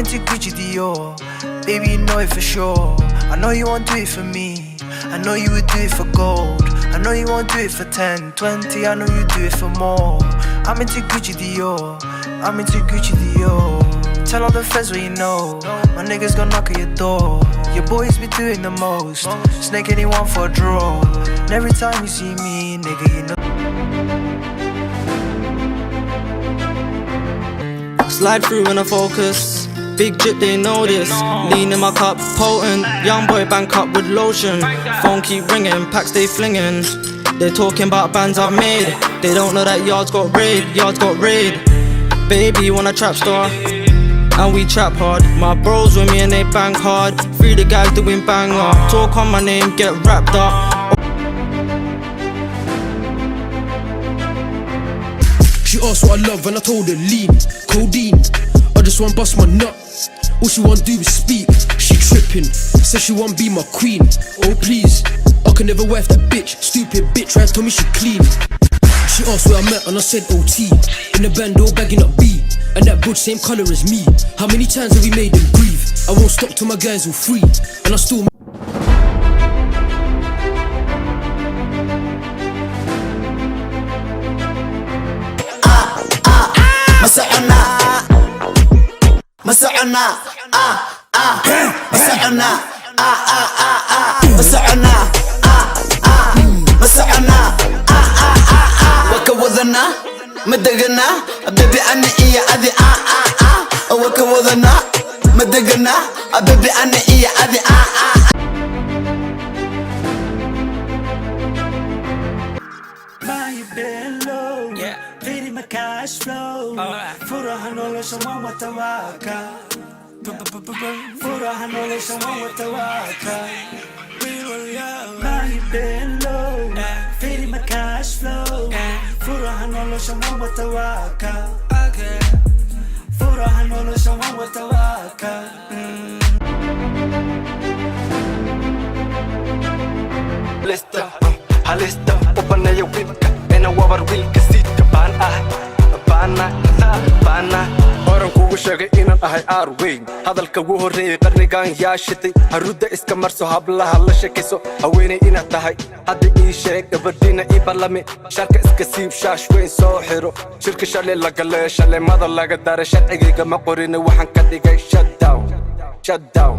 into Gucci Dior. Baby, you know it for sure. I know you won't do it for me. I know you would do it for gold. I know you won't do it for 10, 20. I know you do it for more. I'm into Gucci Dior. I'm into Gucci Dior. Tell all the friends what you know. My niggas gon' knock at your door. Your boys be doing the most. Snake anyone for a draw. And every time you see me, nigga, you know. Slide through when I focus. Big drip, they know this. Lean in my cup, potent. Young boy bank up with lotion. Phone keep ringing, packs they flinging. They're talking about bands I've made. They don't know that yards got raid, yards got raid. Baby, you want a trap star? And we trap hard. My bros with me and they bang hard. Free the guys doing banger. Talk on my name, get wrapped up. She asked what I love and I told her lean, codeine. I just want bust my nut. All she want do is speak. She tripping, said she want be my queen. Oh please, I can never wife that bitch. Stupid bitch, right? Told me she clean. She asked where I met and I said OT. In the band, all bagging up B. And that butch same colour as me. How many times have we made them breathe? I won't stop till my guys all free. And I still مسعنا مسعنا مسعنا مسعنا مسعنا وكوذنا مدقنا أبدي أنا إيا أذي وكوذنا مدقنا أبدي أنا إيا أذي cash flow. Furaha nolosha wan watawaka. Furaha nolosha wan watawaka. Mahi been low. Feeding my cash flow. Furaha nolosha wan watawaka. Furaha nolosha wan watawaka. Lista, halista, opanaya wilka. Ena wabar wilka sita baana horan kugu sheegay inaan ahay aar weyn hadalka ugu horreeyay qarnigan yaa shitay harudda iska marso hablaha la sheekayso haweenay inaad tahay hadda ii sheeg gabadhiina ii ballami sharka iska siib shaash weyn soo xiro shirka shalay laga leeyo shalemada laga daray sharcigayga ma qorin waxaan ka dhigay shut down